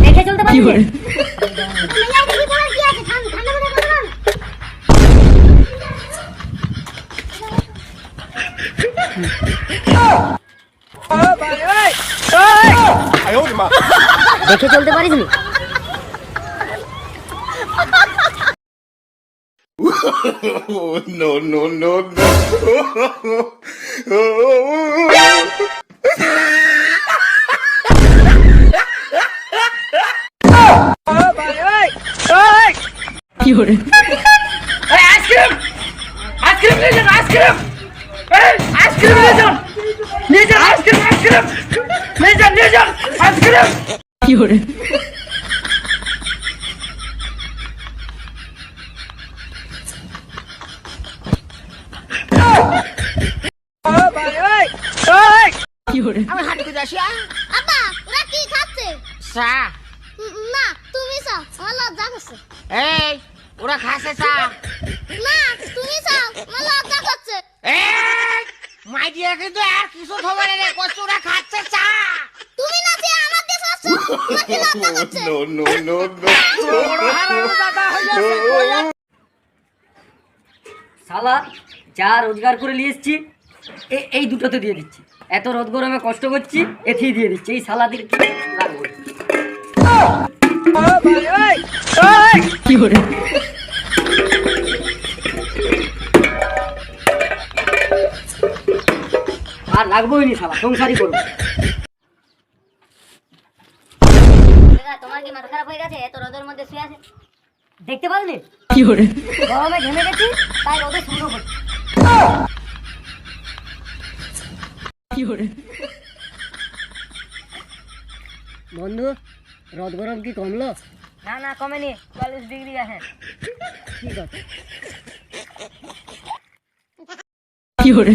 দেখে চলতে পারবি? দেখে চলতে পারিস নি? No, no, no, no. Ice cream ice cream নিয়ে যান, আইসক্রিম আইসক্রিম নিয়ে যান, নিয়ে যান আইসক্রিম, আইসক্রিম নিয়ে যান, নিয়ে যান আইসক্রিম। কি করে আমি হাঁটু করে আসি। আব্বা ওরা কি খাচ্ছে? চা। না তুমি চাও, আমার লজ্জা করছে। এই ওরা খাচ্ছে চা। না তুমি চাও, আমার লজ্জা করছে। এই মাই দিয়ে কিন্তু আর কিছু খবর নেই, কষ্ট ওরা খাচ্ছে চা। তুমি না যে আমার দেশ আসছো, তোমার কি লজ্জা করছে? No, no, no, no. শালা যা রোজগার করে নিয়ে এসছি এই দুটোতে দিয়ে দিচ্ছি, এত রোদ গরমে কষ্ট করছি এতেই দিয়ে দিচ্ছি, এই শালাদের কি লাগবে? কি করে আর লাগবোই নি, শালা সংসারই করবো। তোমার কি মাথা খারাপ হয়ে গেছে? এত রোদের মধ্যে শুয়ে আছে, দেখতে পারলি কি করে গরমে ঘেমে গেছি, তাই রোদে শুরু করছি। কি করে বন্ধু, রোদ গরম কি কমলো? না না কমেনি, 40 ডিগ্রি আছে। ঠিক আছে। কি করে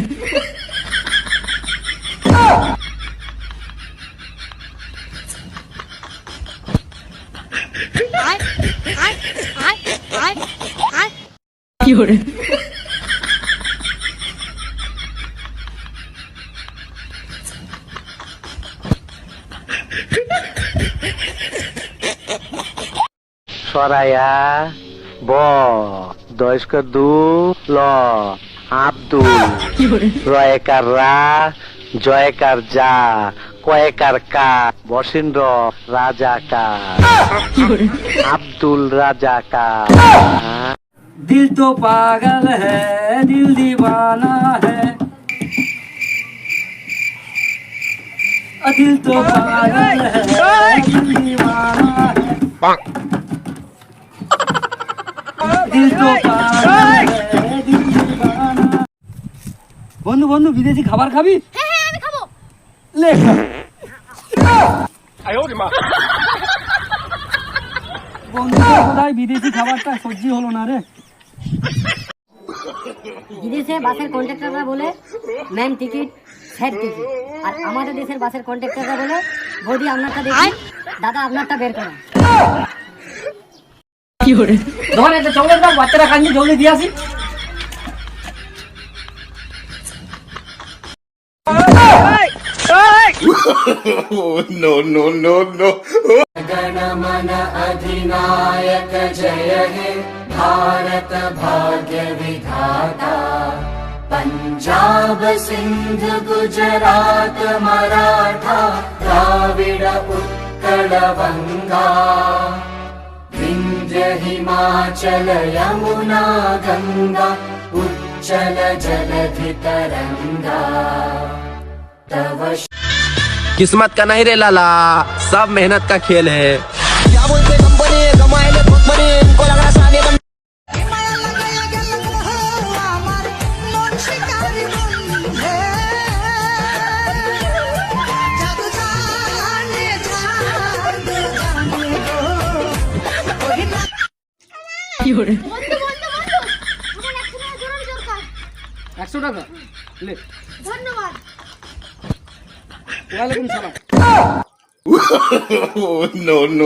কি করে সরায়া ব দয়স্কর দু ল আব্দুল রয়েকার রা জয়কার যা কয়েকার কা বসিন্দ্র রাজাকার আব্দুল রাজাকার। दिल तो पागल है दिल दीवाना है, दिल तो पागल है दिल दीवाना है, दिल तो पागल है दिल दीवाना। বন্ধু বন্ধু বিদেশি খাবার খাবি? হ্যাঁ হ্যাঁ আমি খাবো। লে বন্ধু কোথায় বিদেশি খাবারটা সহ্য হলো না রে। বিদেশে বাসের কন্ট্রাক্টররা বলে ম্যাম টিকিট স্যার টিকিট, আর আমাদের দেশের বাসের কন্ট্রাক্টররা বলে বৌদি আপনারটা দেখি, দাদা আপনারটা বের করো। কি করে ধরে এটা চকলেট দাও, বাচ্চারা কান্দি, জলদি দিয়ে আসি। No, no, no, no. गणमन अधिनायक जय हे भारत भाग्य विधाता, पंजाब सिंध गुजरात मराठा द्राविड उत्कल बंगा, विंध्य हिमाचल यमुना गंगा उच्चल जलधि तरंगा, तव किस्मत का नहीं रे लाला, सब मेहनत का खेल है। क्या बोलते कंपनी कमाए ले कंपनी, इनको लग रहा साले কি করে বন্ধু বন্ধু বন্ধু, আমার 100 টাকা জরুরি দরকার। 100 টাকা লে। ধন্যবাদ। ওয়ালাইকুম সালাম। No, no.